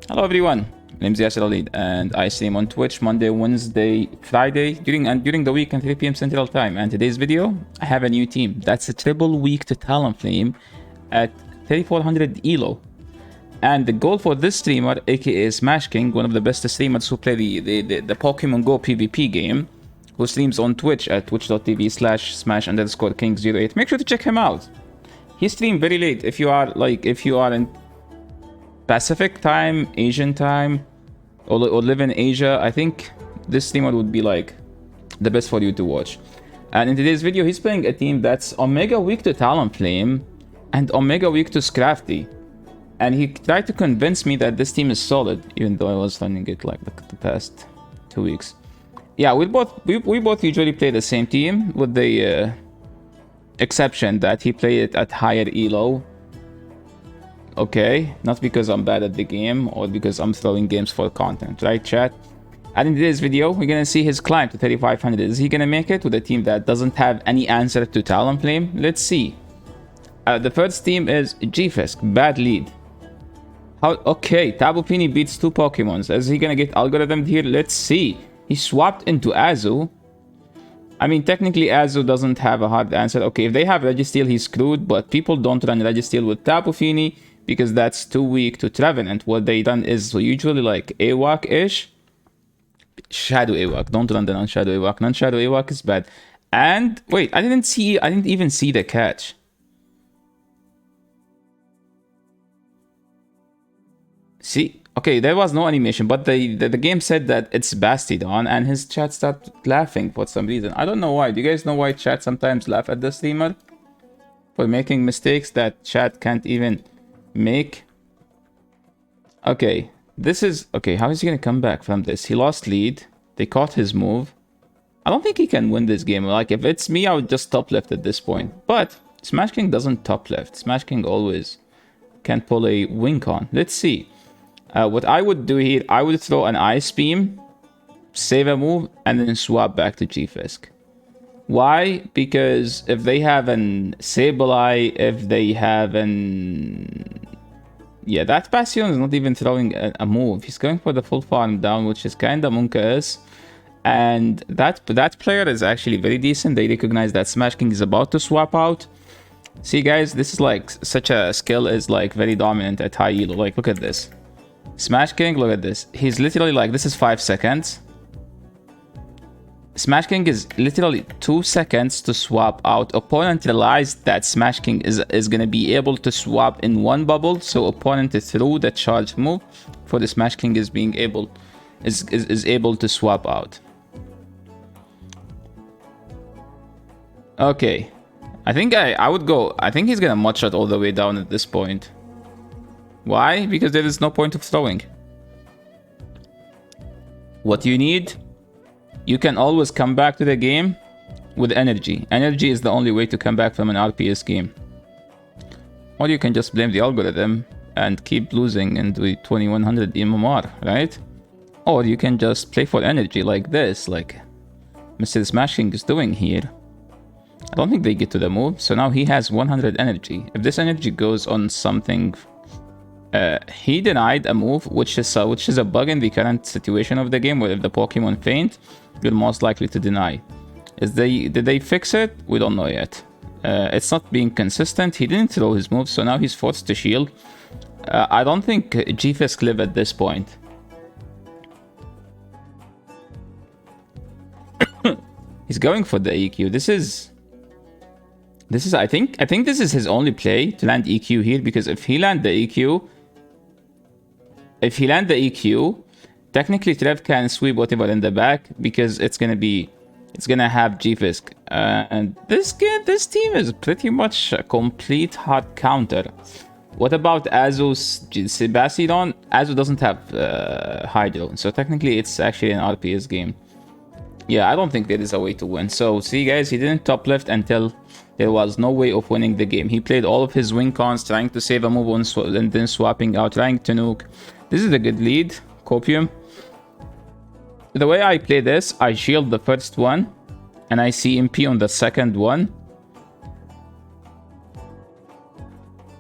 Hello everyone, my name is Yasser Alid and I stream on Twitch Monday, Wednesday, Friday during the week at 3 p.m. Central Time. And today's video, I have a new team. That's a triple week to Talonflame at 3400 ELO. And the goal for this streamer, aka Smash King, one of the best streamers who play the Pokemon Go PvP game, who streams on Twitch at twitch.tv/smash_king08. Make sure to check him out. He streams very late. If you are in Pacific time, Asian time, or live in Asia, I think this streamer would be like the best for you to watch. And in today's video, he's playing a team that's Omega weak to Talonflame and Omega weak to Scrafty. And he tried to convince me that this team is solid, even though I was running it like the past 2 weeks. Yeah, we both usually play the same team, with the exception that he played it at higher elo. Okay, not because I'm bad at the game or because I'm throwing games for content, right, chat? And in today's video, we're gonna see his climb to 3500. Is he gonna make it with a team that doesn't have any answer to Talonflame? Let's see. The first team is G-Fisk, bad lead. Okay, Tapu Fini beats 2 Pokemons. Is he gonna get algorithmed here? Let's see. He swapped into Azu. I mean, technically, Azu doesn't have a hard answer. Okay, if they have Registeel, he's screwed, but people don't run Registeel with Tapu Fini because that's too weak to Trevenant. What they done is usually like AWAC-ish. Shadow AWAC. Don't run the non-Shadow AWAC. Non-Shadow AWAC is bad. And wait, I didn't even see the catch. See? Okay, there was no animation, but the game said that it's Bastiodon, and his chat started laughing for some reason. I don't know why. Do you guys know why chat sometimes laugh at the streamer? For making mistakes that chat can't even make? Okay, this is... Okay, how is he gonna come back from this? He lost lead. They caught his move. I don't think he can win this game. Like, if it's me, I would just top left at this point. But Smash King doesn't top left. Smash King always can pull a wink on. Let's see. What I would do here, I would throw an Ice Beam, save a move, and then swap back to G-Fisk. Why? Because if they have an Sableye, if they have an... Yeah, that Bastion is not even throwing a move. He's going for the full farm down, which is kind of Munka's. And that player is actually very decent. They recognize that Smash King is about to swap out. See, guys, this is like... Such a skill is like very dominant at high elo. Like, look at this. Smash King, look at this. He's literally like, this is 5 seconds. Smash King is literally 2 seconds to swap out. Opponent realized that Smash King is going to be able to swap in one bubble. So opponent threw the charge move for the Smash King is being able to swap out. Okay. I think I would go. I think he's going to mud shot all the way down at this point. Why? Because there is no point of throwing. What you need, you can always come back to the game with energy. Energy is the only way to come back from an RPS game. Or you can just blame the algorithm and keep losing into 2100 MMR, right? Or you can just play for energy like this, like Mr. Smash King is doing here. I don't think they get to the move, so now he has 100 energy. If this energy goes on something... he denied a move, which is a bug in the current situation of the game, where if the Pokemon faint, you're most likely to deny. Did they fix it? We don't know yet. It's not being consistent. He didn't throw his move, so now he's forced to shield. I don't think G-Fisk live at this point. He's going for the EQ. This is I think this is his only play to land EQ here, because if he land the EQ, technically Trev can sweep whatever in the back, because it's gonna have G-Fisk. And this team is pretty much a complete hard counter. What about Azu's Bastiodon? Azu doesn't have Hydro, so technically it's actually an RPS game. Yeah, I don't think there is a way to win. So see, guys, he didn't top left until there was no way of winning the game. He played all of his win cons, trying to save a move and then swapping out, trying to nuke. This is a good lead, Copium. The way I play this, I shield the first one, and I see MP on the second one.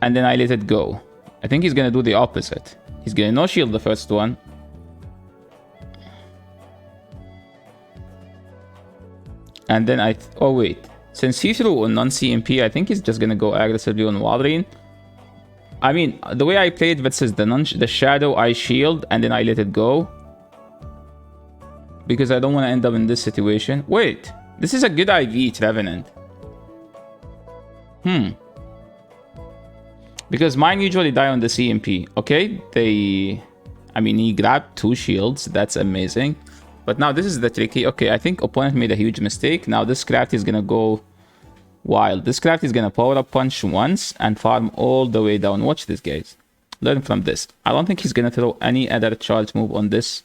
And then I let it go. I think he's gonna do the opposite. He's gonna no shield the first one. And then oh wait. Since he threw on non-CMP, I think he's just gonna go aggressively on Walrein. I mean, the way I played versus the Shadow, I shield and then I let it go. Because I don't want to end up in this situation. Wait, this is a good IV, Trevenant. Because mine usually die on the CMP. Okay, I mean, he grabbed 2 shields. That's amazing. But now this is the tricky. Okay, I think opponent made a huge mistake. Now this craft is gonna go wild. This craft is gonna power up punch once and farm all the way down. Watch this, guys. Learn from this. I don't think he's gonna throw any other charge move on this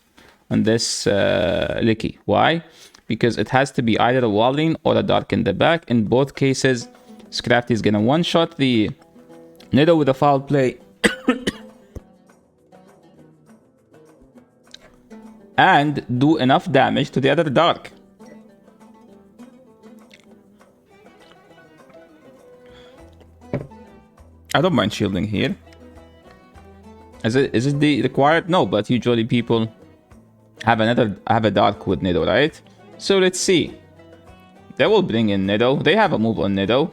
Licky. Why? Because it has to be either a Walrein or a Dark in the back. In both cases, Scrafty is gonna one-shot the Nido with a foul play. And do enough damage to the other Dark. I don't mind shielding here. Is it the required? No, but usually people have a Dark with Nido, right? So let's see. They will bring in Nido. They have a move on Nido.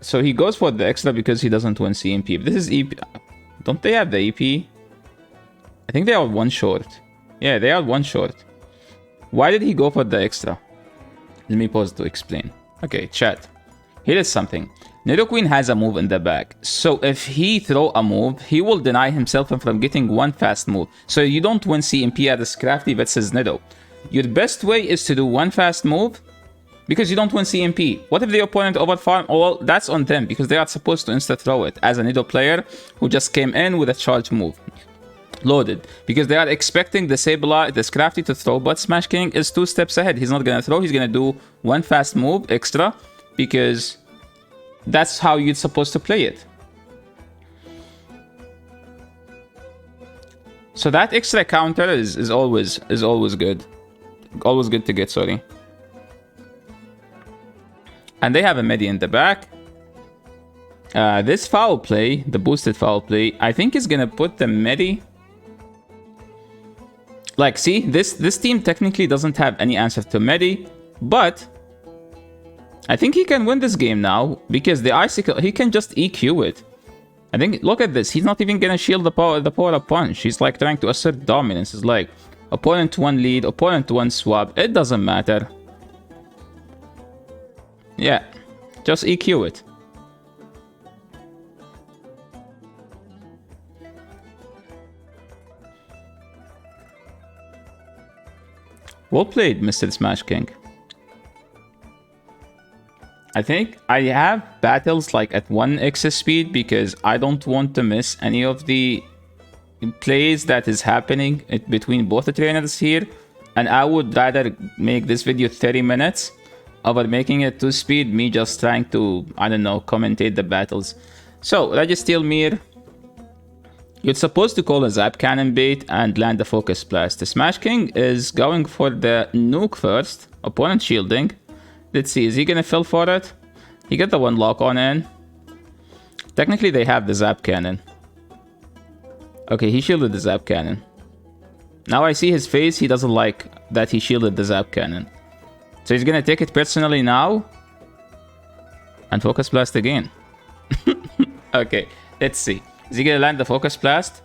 So he goes for the extra because he doesn't win CMP. If this is EP. Don't they have the EP? I think they are 1 short. Yeah, they are 1 short. Why did he go for the extra? Let me pause to explain. Okay, chat. Here is something. Nidoqueen has a move in the back. So if he throw a move, he will deny himself from getting 1 fast move. So you don't win CMP at the Scrafty versus Nido. Your best way is to do 1 fast move because you don't win CMP. What if the opponent overfarm? Well, that's on them because they are supposed to insta-throw it as a Nido player who just came in with a charge move. Loaded. Because they are expecting the Sableye, the Scrafty to throw, but Smash King is 2 steps ahead. He's not gonna throw, he's gonna do 1 fast move extra because that's how you're supposed to play it. So that extra counter is always good. Always good to get, sorry. And they have a Medi in the back. This foul play, the boosted foul play, I think is gonna put the Medi. Like, see, this team technically doesn't have any answer to Medi, but I think he can win this game now because the Icicle, he can just EQ it. I think, look at this, he's not even gonna shield the power up punch. He's like trying to assert dominance. It's like opponent 1 lead, opponent 1 swap. It doesn't matter. Yeah, just EQ it. Well played, Mr. Smash King. I think I have battles like at 1x speed because I don't want to miss any of the plays that is happening between both the trainers here. And I would rather make this video 30 minutes over making it 2 speed, me just trying to, I don't know, commentate the battles. So, Registeel Mir. You're supposed to call a Zap Cannon bait and land the Focus Blast. The Smash King is going for the nuke first. Opponent shielding. Let's see, is he gonna fill for it? He got the 1 lock on in. Technically, they have the Zap Cannon. Okay, he shielded the Zap Cannon. Now I see his face, he doesn't like that he shielded the Zap Cannon. So he's gonna take it personally now. And Focus Blast again. Okay, let's see. Is he gonna land the Focus Blast?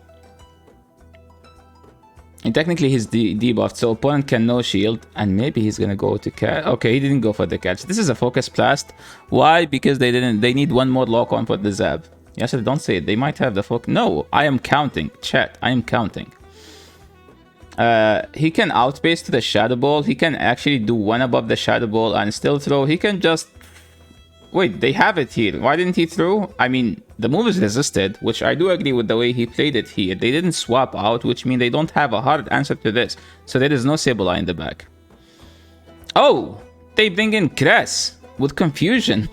And technically he's debuffed, so opponent can no shield. And maybe he's gonna go to catch. Okay, he didn't go for the catch. This is a Focus Blast. Why? Because they need 1 more lock on for the Zap. Yes, don't say it. They might have the focus. No, I am counting. Chat, I am counting. He can outpace to the Shadow Ball. He can actually do 1 above the Shadow Ball and still throw. He can just... Wait, they have it here. Why didn't he throw? I mean, the move is resisted, which I do agree with the way he played it here. They didn't swap out, which means they don't have a hard answer to this. So there is no Sableye in the back. Oh, they bring in Cress with confusion.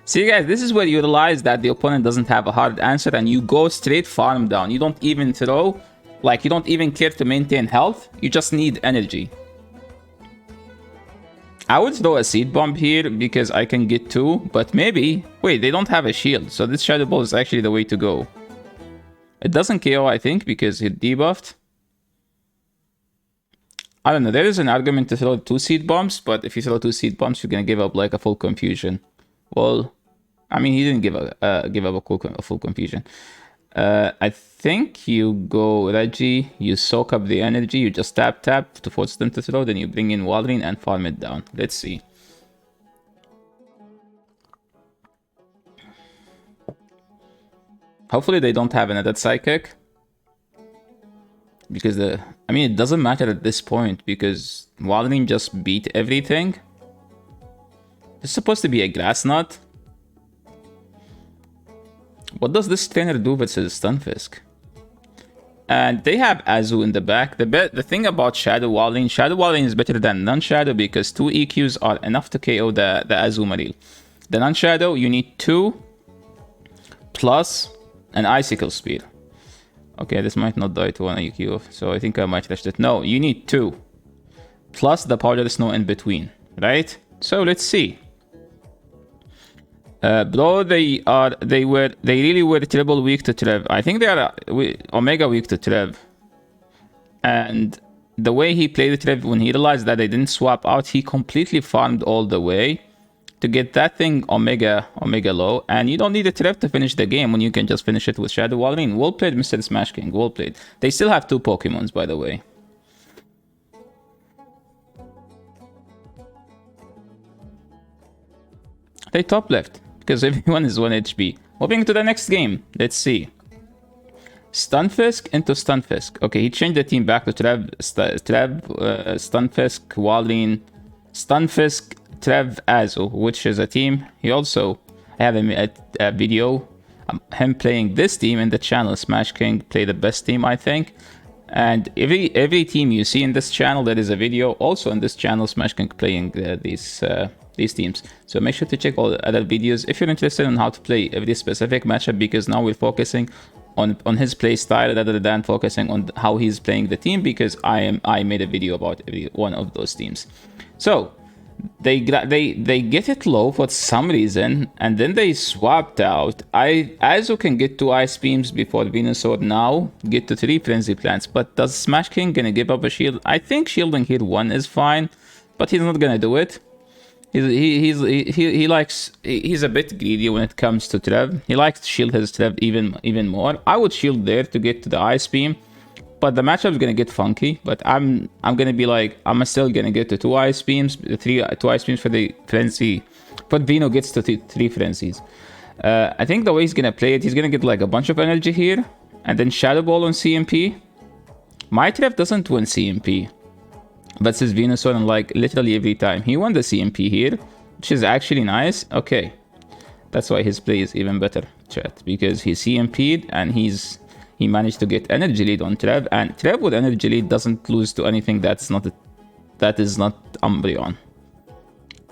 See, guys, this is where you realize that the opponent doesn't have a hard answer and you go straight farm down. You don't even throw, like you don't even care to maintain health. You just need energy. I would throw a Seed Bomb here because I can get 2, but maybe... Wait, they don't have a shield, so this Shadow Ball is actually the way to go. It doesn't KO, I think, because it debuffed. I don't know. There is an argument to throw 2 seed bombs, but if you throw 2 seed bombs, you're gonna give up like a full confusion. Well, I mean, he didn't give up a full confusion. I think you go Reggie, you soak up the energy, you just tap to force them to throw, then you bring in Walrein and farm it down. Let's see. Hopefully they don't have another Psychic. Because I mean, it doesn't matter at this point because Walrein just beat everything. It's supposed to be a Grass Knot. What does this trainer do versus Stunfisk? And they have Azu in the back. The thing about Shadow Walrein is better than Non-Shadow because 2 EQs are enough to KO the Azumarill. The Non-Shadow, you need 2 plus an Icicle Spear. Okay, this might not die to 1 EQ, so I think I might rush it. No, you need 2 plus the Powder Snow in between, right? So let's see. Bro, they really were triple weak to Trev. I think they are Omega weak to Trev. And the way he played Trev, when he realized that they didn't swap out, he completely farmed all the way to get that thing Omega low. And you don't need a Trev to finish the game when you can just finish it with Shadow Walrein. Well played, Mr. Smash King. Well played. They still have 2 Pokemons, by the way. They top left because everyone is 1 HP. Moving to the next game. Let's see. Stunfisk into Stunfisk. Okay, he changed the team back to Trev, Stunfisk, Walrein, Stunfisk, Trev, Azu, which is a team. He also have a video him playing this team in the channel. Smash King play the best team, I think. And every team you see in this channel, there is a video also in this channel. Smash King playing these teams. So make sure to check all the other videos if you're interested in how to play every specific matchup, because now we're focusing on his play style rather than focusing on how he's playing the team, because I made a video about every one of those teams. So they get it low for some reason, and then they swapped out. Azu can get 2 Ice Beams before Venusaur now, get to 3 Frenzy Plants, but does Smash King gonna give up a shield? I think shielding here 1 is fine, but he's not gonna do it. He's a bit greedy when it comes to Trev. He likes to shield his Trev even more. I would shield there to get to the Ice Beam, but the matchup is gonna get funky. But I'm gonna be like, I'm still gonna get to 2 Ice Beams, 2 Ice Beams for the Frenzy. But Veno gets to 3 Frenzies. I think the way he's gonna play it, he's gonna get like a bunch of energy here, and then Shadow Ball on CMP. My Trev doesn't win CMP. Versus Venusaur, and like literally every time. He won the CMP here, which is actually nice. Okay, that's why his play is even better, chat, because he CMP'd and he managed to get energy lead on Trev, and Trev with energy lead doesn't lose to anything that is not Umbreon.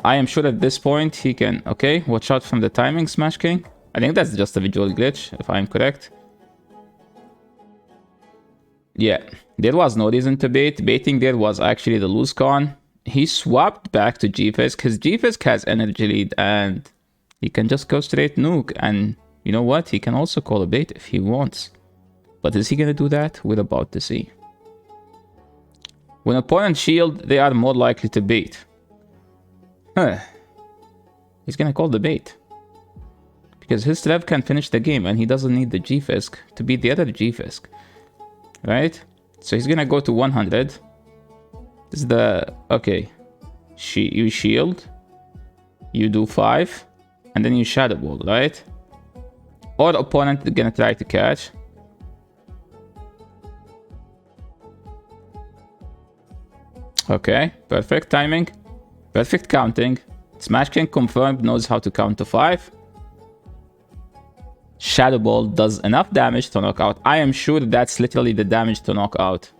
I am sure at this point he can. Okay, watch out from the timing, Smash King. I think that's just a visual glitch, if I'm correct. Yeah, there was no reason to bait. Baiting there was actually the lose con. He swapped back to G-Fisk. His G-Fisk has energy lead and he can just go straight nuke. And you know what? He can also call a bait if he wants. But is he going to do that? We're about to see. When opponents shield, they are more likely to bait. He's going to call the bait. Because his Trev can finish the game and he doesn't need the G-Fisk to beat the other G-Fisk. Right? So he's gonna go to 100. This is the... Okay. You shield. You do 5. And then you Shadow Ball, right? Or opponent is gonna try to catch. Okay. Perfect timing. Perfect counting. Smash King confirmed knows how to count to 5. Shadow Ball does enough damage to knock out. I am sure that's literally the damage to knock out.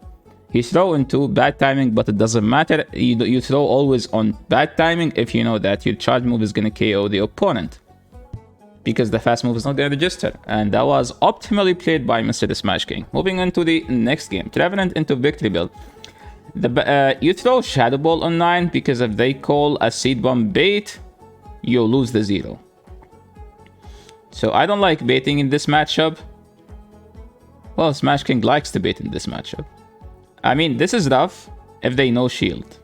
He throw into bad timing, but it doesn't matter. You throw always on bad timing if you know that your charge move is going to KO the opponent, because the fast move is not going to register. And that was optimally played by Mr. Smash King. Moving on to the next game. Trevenant into Victreebel. You throw Shadow Ball on 9 because if they call a Seed Bomb bait, you lose the 0. So I don't like baiting in this matchup. Well, Smash King likes to bait in this matchup. I mean, this is rough if they no shield.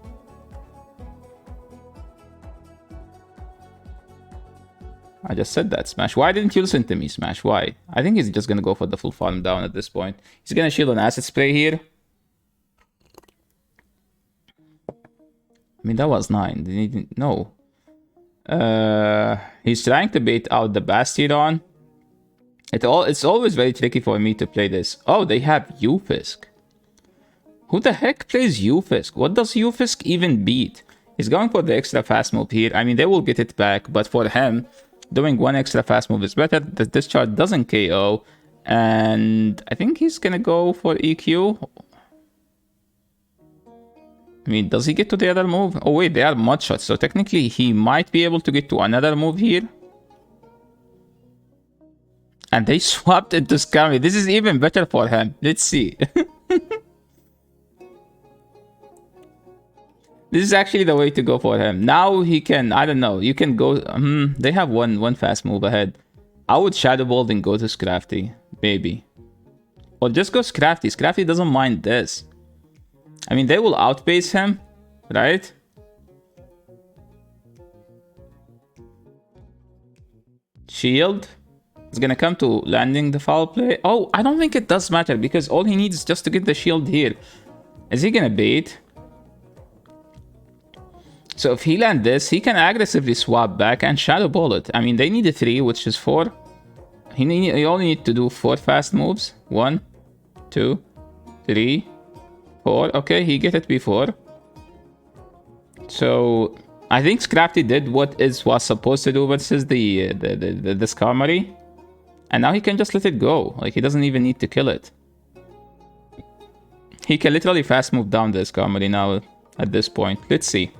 I just said that, Smash. Why didn't you listen to me, Smash? Why? I think he's just gonna go for the full farm down at this point. He's gonna shield an acid spray here. I mean, that was 9. No. He's trying to bait out the Bastion. It's always very tricky for me to play this. Oh, they have Ufisk. Who the heck plays Ufisk? What does Ufisk even beat? He's going for the extra fast move here. I mean, they will get it back, but for him, doing one extra fast move is better. The discharge doesn't KO. And I think he's gonna go for EQ. I mean, does he get to the other move? Oh wait, they are mud shots, so technically he might be able to get to another move here. And they swapped it to Scammy. This is even better for him. Let's see. This is actually the way to go for him. Now he can, I don't know, you can go, they have one fast move ahead. I would Shadow Ball and go to Scrafty, maybe. Or just go Scrafty. Scrafty doesn't mind this. I mean, they will outpace him, right? Shield is gonna come to landing the foul play. Oh, I don't think it does matter because all he needs is just to get the shield here. Is he gonna bait? So if he land this, he can aggressively swap back and Shadow Ball it. I mean, they need a 3, which is 4. He only need to do 4 fast moves. 1, 2, 3, 4. Okay, he get it before. So I think Scrafty did what was supposed to do versus the Skarmory. And now he can just let it go. Like, he doesn't even need to kill it. He can literally fast move down the Skarmory now at this point. Let's see.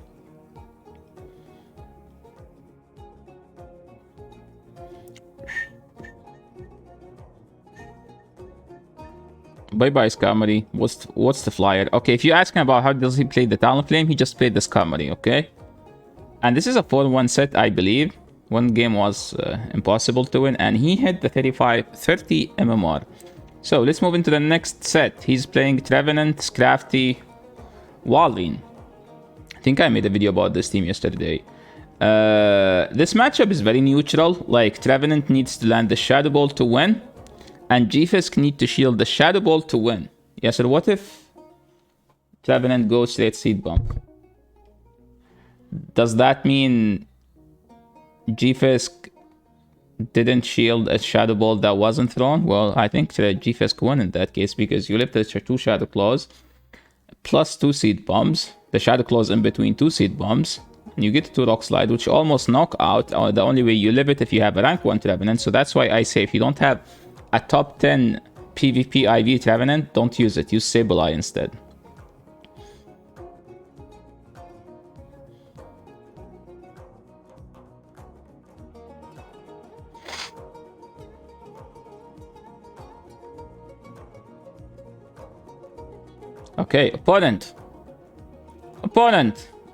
Bye-bye, Skarmory. What's the flyer? Okay, if you're asking about how does he play the Talonflame, he just played the Skarmory, okay? And this is a 4-1 set, I believe. One game was impossible to win, and he hit the 30 MMR. So let's move into the next set. He's playing Trevenant, Scrafty, Walrein. I think I made a video about this team yesterday. This matchup is very neutral. Like, Trevenant needs to land the Shadow Ball to win. And G-Fisk need to shield the Shadow Ball to win. Yeah, so what if Trevenant goes straight Seed Bomb? Does that mean G-Fisk didn't shield a Shadow Ball that wasn't thrown? Well, I think G-Fisk won in that case because you left the 2 Shadow Claws plus 2 Seed Bombs. The Shadow Claws in between 2 Seed Bombs. And you get 2 Rock Slide, which almost knock out. The only way you live it if you have a rank 1 Trevenant. So that's why I say if you don't have a top 10 PvP IV Trevenant, don't use it. Use Sableye instead. Okay, opponent.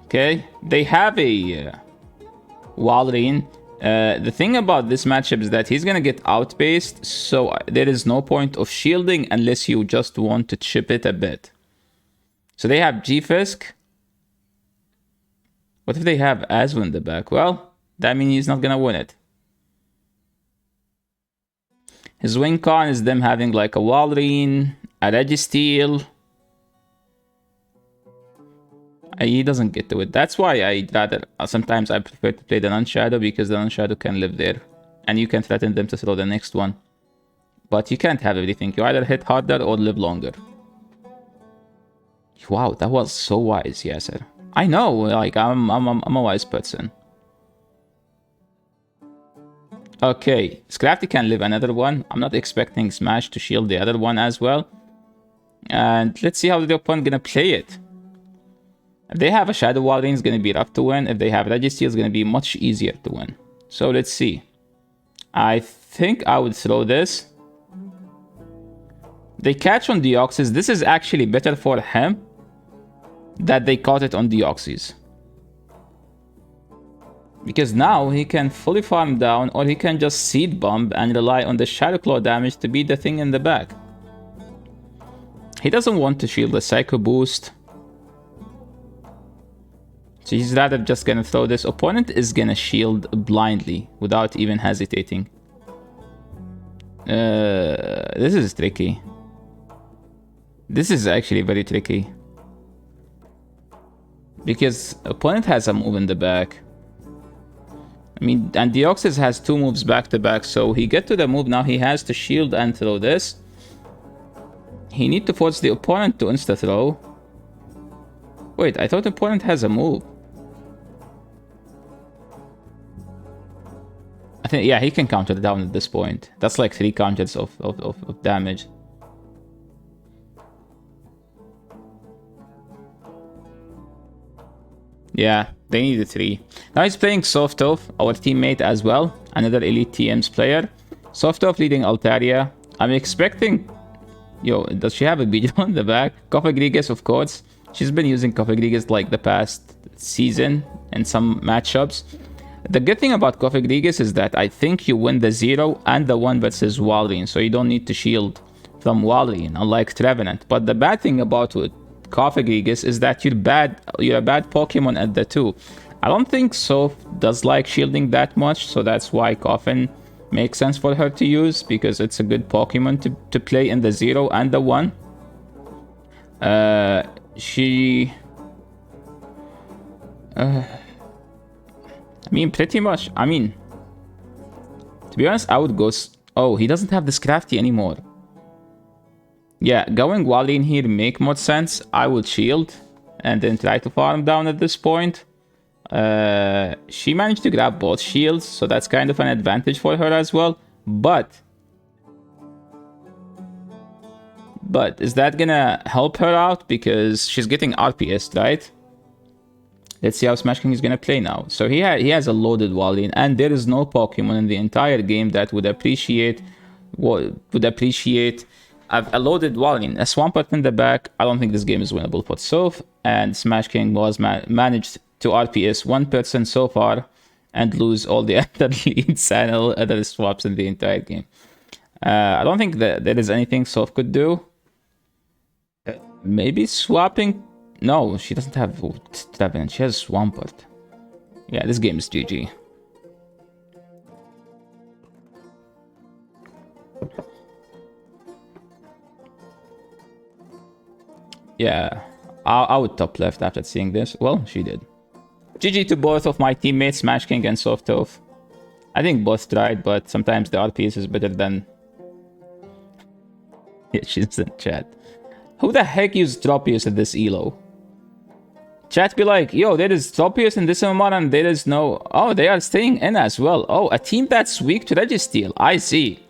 Okay, they have a Walrein. The thing about this matchup is that he's gonna get outpaced, so there is no point of shielding unless you just want to chip it a bit. So they have G-Fisk. What if they have Azu in the back? Well, that means he's not gonna win it. His win con is them having like a Walrein, a Registeel. He doesn't get to it. That's why sometimes I prefer to play the non-shadow, because the non-shadow can live there. And you can threaten them to throw the next one. But you can't have everything. You either hit harder or live longer. Wow, that was so wise, Yasser. I know, like, I'm a wise person. Okay, Scrafty can live another one. I'm not expecting Smash to shield the other one as well. And let's see how the opponent gonna play it. If they have a Shadow Walrein, it's going to be rough to win. If they have Registeel, it's going to be much easier to win. So let's see. I think I would throw this. They catch on Deoxys. This is actually better for him that they caught it on Deoxys. Because now he can fully farm down, or he can just Seed Bomb and rely on the Shadow Claw damage to beat the thing in the back. He doesn't want to shield the Psycho Boost. So he's rather just gonna throw this. Opponent is gonna shield blindly without even hesitating. This is tricky. This is actually very tricky. Because opponent has a move in the back. I mean, and Deoxys has 2 moves back to back, so he get to the move, now he has to shield and throw this. He need to force the opponent to insta-throw. Wait, I thought the opponent has a move. I think, yeah, he can counter down at this point. That's like 3 counters of damage. Yeah, they needed 3. Now he's playing Softov, our teammate as well. Another Elite TM's player. Softov leading Altaria. I'm expecting... Yo, does she have a Beedrill in the back? Cofagrigus, of course. She's been using Cofagrigus like the past season in some matchups. The good thing about Cofagrigus is that I think you win the 0 and the 1 versus Walrein, so you don't need to shield from Walrein, unlike Trevenant. But the bad thing about Cofagrigus is that you're a bad Pokemon at the 2. I don't think Soph does like shielding that much, so that's why Coffin makes sense for her to use, because it's a good Pokemon to play in the 0 and the 1. I mean, pretty much. I mean, to be honest, I would go... Oh, he doesn't have this Crafty anymore. Yeah, going Walrein here make more sense. I would shield and then try to farm down at this point. She managed to grab both shields, so that's kind of an advantage for her as well. But is that gonna help her out? Because she's getting RPS, right? Let's see how Smash King is gonna play now. So he has a loaded Walrein, and there is no Pokemon in the entire game that would appreciate a loaded Walrein. A Swampert in the back. I don't think this game is winnable for Soph, and Smash King was managed to RPS 1 person so far and lose all the other leads and all other swaps in the entire game. I don't think that there is anything Soph could do. Maybe swapping. No, she doesn't have Trevenant. She has Swampert. Yeah, this game is GG. Yeah, I would top left after seeing this. Well, she did. GG to both of my teammates, Smash King and Softov. I think both tried, but sometimes the RPS is better than... Yeah, she's in chat. Who the heck used Tropius at this elo? Chat be like, yo, there is Tropius in this MMR and there is no... Oh, they are staying in as well. Oh, a team that's weak to Registeel. I see.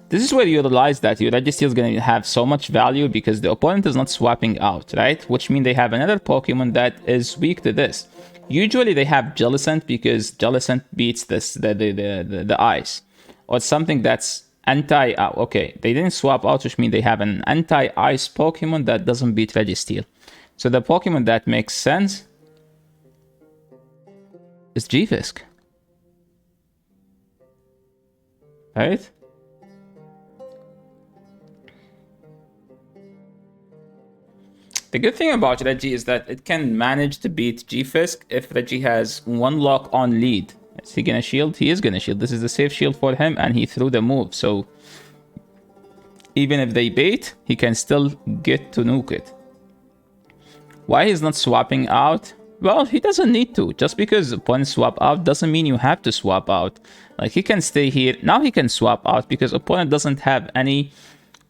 This is where you realize that your Registeel is going to have so much value because the opponent is not swapping out, right? Which means they have another Pokemon that is weak to this. Usually they have Jellicent because Jellicent beats the ice. Or something that's anti... okay, they didn't swap out, which means they have an anti-ice Pokemon that doesn't beat Registeel. So the Pokemon that makes sense is G-Fisk. Right? The good thing about Reggie is that it can manage to beat G-Fisk if Reggie has 1 lock on lead. Is he gonna shield? He is gonna shield. This is a safe shield for him, and he threw the move. So even if they bait, he can still get to nuke it. Why he's not swapping out? Well, he doesn't need to. Just because opponents swap out doesn't mean you have to swap out. Like, he can stay here. Now he can swap out because opponent doesn't have any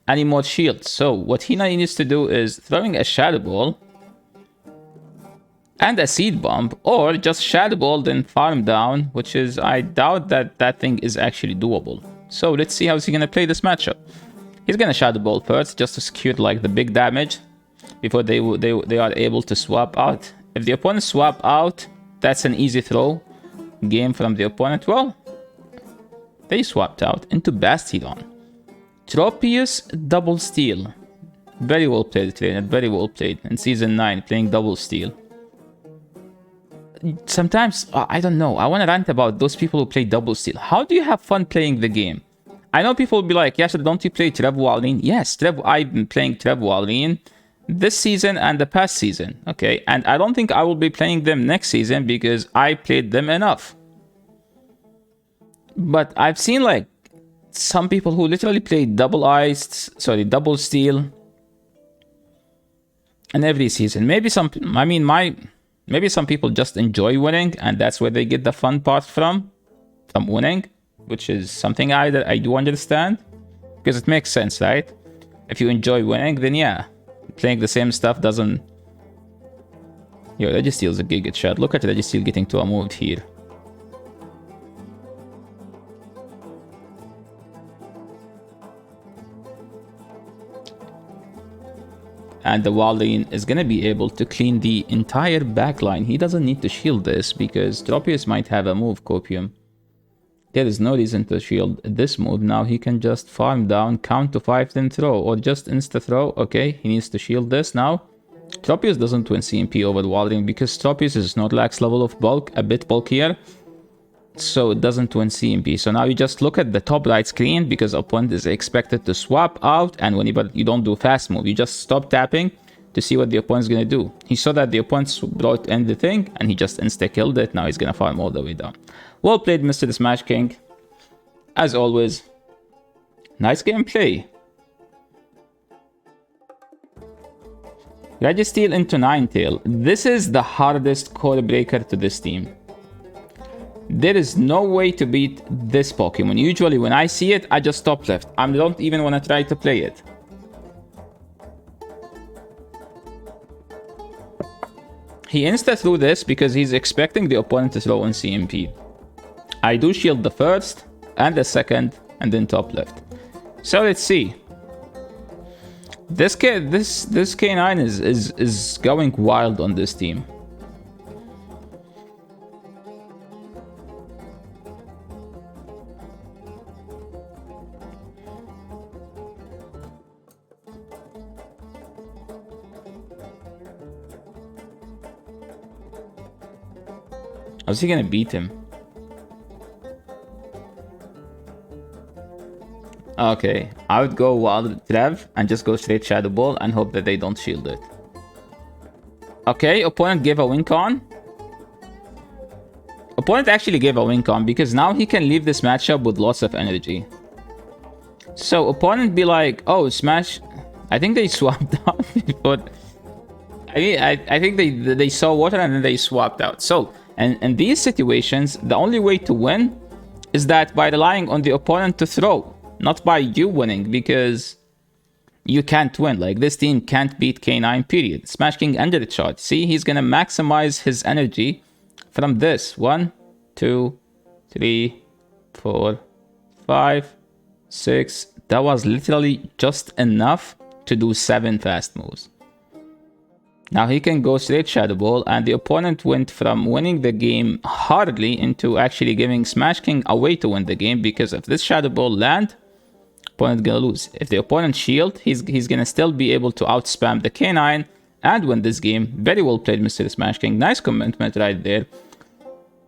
more shields. So what he now needs to do is throwing a Shadow Ball and a Seed Bomb, or just Shadow Ball then farm down, which is, I doubt that thing is actually doable. So let's see how he's gonna play this matchup. He's gonna Shadow Ball first just to secure like the big damage before they are able to swap out. If the opponent swap out, that's an easy throw game from the opponent. Well, they swapped out into Bastiodon. Tropius Double Steel. Very well played, trainer. Very well played. In Season 9, playing Double Steel. Sometimes, I don't know. I want to rant about those people who play Double Steel. How do you have fun playing the game? I know people will be like, Yashir, don't you play Trev Walrein? Yes, I've been playing Trev Walrein this season and the past season, okay? And I don't think I will be playing them next season because I played them enough. But I've seen like some people who literally play double steel in every season. Maybe some people just enjoy winning and that's where they get the fun part from winning, which is something I do understand because it makes sense, right? If you enjoy winning, then yeah, playing the same stuff doesn't... Yo, Registeel's a giga shot. Look at Registeel getting to a move here. And the Walrein is going to be able to clean the entire backline. He doesn't need to shield this because Tropius might have a move, Copium. There is no reason to shield this move. Now he can just farm down, count to 5, then throw. Or just insta-throw. Okay, he needs to shield this now. Tropius doesn't win CMP over Walrein because Tropius is Snorlax level of bulk, a bit bulkier. So it doesn't win CMP. So now you just look at the top right screen because opponent is expected to swap out. And whenever you don't do fast move, you just stop tapping to see what the opponent's going to do. He saw that the opponent brought in the thing and he just insta-killed it. Now he's going to farm all the way down. Well played, Mr. Smash King. As always, nice gameplay. Registeel into Ninetale. This is the hardest core breaker to this team. There is no way to beat this Pokemon. Usually when I see it, I just stop left. I don't even want to try to play it. He insta-threw this because he's expecting the opponent to throw on CMP. I do shield the first and the second and then top left. So let's see. This K9 is going wild on this team. How's he gonna beat him? Okay, I would go Wild Trev and just go straight Shadow Ball and hope that they don't shield it. Okay, opponent gave a win con. Opponent actually gave a win con because now he can leave this matchup with lots of energy. So opponent be like, oh, Smash... I think they swapped out before... I think they saw water and then they swapped out. So, and in these situations, the only way to win is that by relying on the opponent to throw. Not by you winning, because you can't win. Like, this team can't beat K9, period. Smash King under the chart. See, he's gonna maximize his energy from this. 1, 2, 3, 4, 5, 6. That was literally just enough to do 7 fast moves. Now he can go straight Shadow Ball, and the opponent went from winning the game hardly into actually giving Smash King a way to win the game, because if this Shadow Ball land, opponent gonna lose. If the opponent shield, he's gonna still be able to outspam the K9 and win this game. Very well played, Mr. Smash King. Nice commitment right there.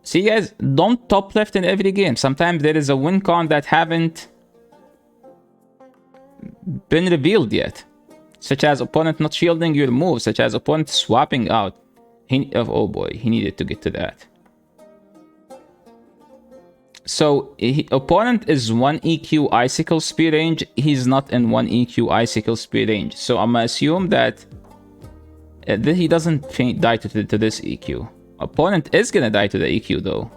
See, guys, don't top left in every game. Sometimes there is a win con that haven't been revealed yet. Such as opponent not shielding your move, such as opponent swapping out. Oh boy, he needed to get to that. So, opponent is 1 EQ Icicle speed range. He's not in 1 EQ Icicle speed range. So, I'm gonna assume that he doesn't die to this EQ. Opponent is gonna die to the EQ though.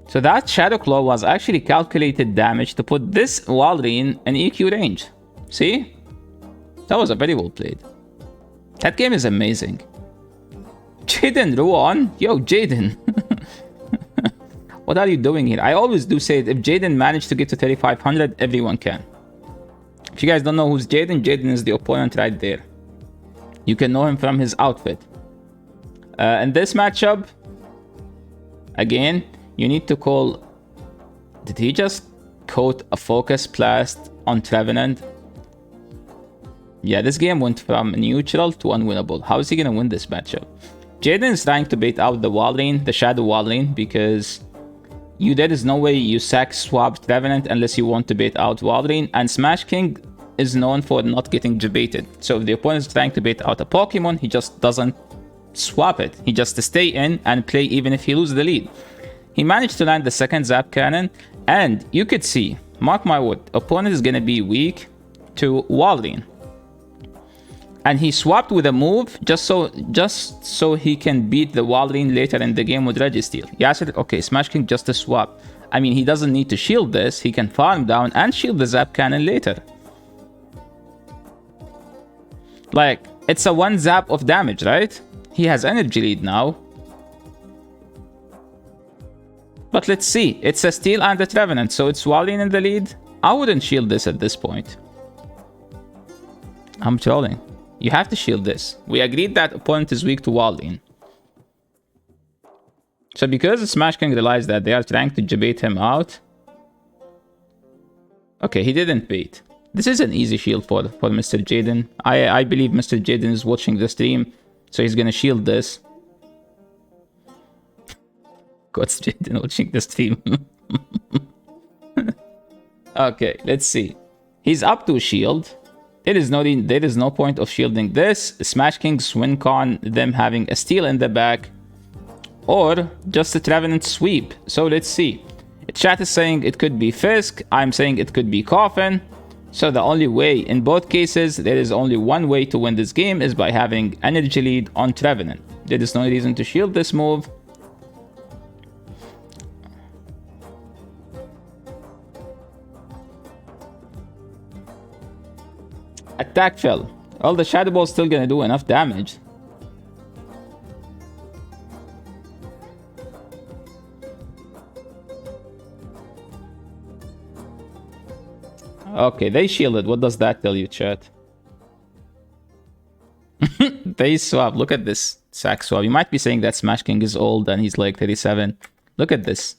So that Shadow Claw was actually calculated damage to put this Walrein in EQ range. See? That was a very well played. That game is amazing. Jaden Ruan? Yo, Jaden. What are you doing here? I always do say it. If Jaden managed to get to 3500, everyone can. If you guys don't know who's Jaden, Jaden is the opponent right there. You can know him from his outfit. In this matchup, again, you need to call... Did he just coat a Focus Blast on Trevenant? Yeah, this game went from neutral to unwinnable. How is he gonna win this matchup? Jaden is trying to bait out the Walrein, the Shadow Walrein, because there is no way you sack swap Trevenant unless you want to bait out Walrein, and Smash King is known for not getting debated. So if the opponent is trying to bait out a Pokemon, he just doesn't swap it. He just stay in and play even if he loses the lead. He managed to land the second Zap Cannon, and you could see, mark my word, opponent is gonna be weak to Walrein. And he swapped with a move just so he can beat the Walrein later in the game with Registeel. Yasir, okay, Smash King just a swap. I mean, he doesn't need to shield this. He can farm down and shield the Zap Cannon later. Like, it's a one zap of damage, right? He has energy lead now. But let's see. It's a Steel and a Trevenant, so it's Walrein in the lead. I wouldn't shield this at this point. I'm trolling. You have to shield this. We agreed that opponent is weak to Walrein. So because Smash King realized that they are trying to bait him out. Okay, he didn't bait. This is an easy shield for Mr. Jaden. I believe Mr. Jaden is watching the stream, so he's gonna shield this. God's Jaden watching the stream. Okay, let's see. He's up to shield. There is no point of shielding this. Smash King's win con them having a steal in the back, or just a Trevenant sweep. So let's see. Chat is saying it could be Fisk. I'm saying it could be Coffin. So the only way, in both cases, there is only one way to win this game is by having energy lead on Trevenant. There is no reason to shield this move. Attack fell. Well, the Shadow Ball is still gonna do enough damage. Okay, they shielded. What does that tell you, chat? They swap. Look at this sack swap. You might be saying that Smash King is old and he's like 37. Look at this.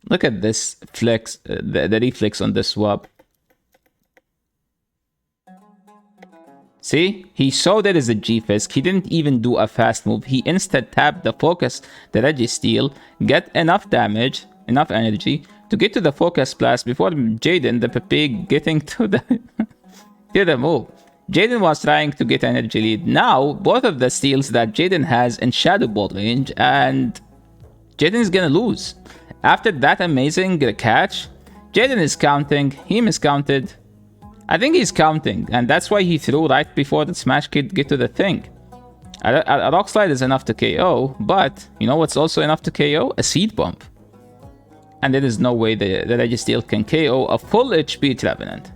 Look at this flex, the reflex on this swap. See? He saw there is a G-Fisk. He didn't even do a fast move. He instead tapped the focus, the Registeel, get enough damage, enough energy, to get to the focus blast before Jaden, the Pepe, getting to the move. Jaden was trying to get energy lead. Now, both of the steals that Jaden has in Shadow Ball range, and Jaden is gonna lose. After that amazing catch, Jaden is counting. He miscounted. I think he's counting, and that's why he threw right before the Smash Kid get to the thing. A Rock Slide is enough to KO, but you know what's also enough to KO? A Seed Bump. And there is no way the Registeel can KO a full HP Trevenant.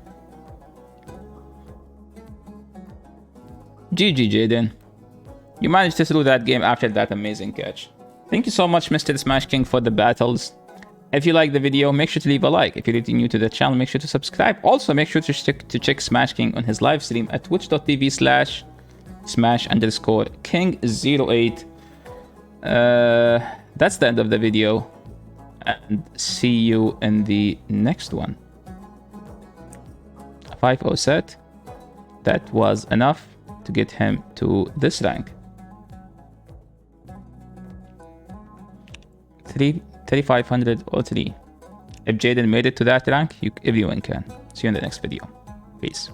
GG, Jaden. You managed to throw that game after that amazing catch. Thank you so much, Mr. Smash King, for the battles. If you like the video, make sure to leave a like. If you're really new to the channel, make sure to subscribe. Also, make sure to check Smash King on his live stream at twitch.tv/smash_king08. That's the end of the video. And see you in the next one. 5-0 set. That was enough to get him to this rank. 3,503. If Jaden made it to that rank, everyone can. See you in the next video. Peace.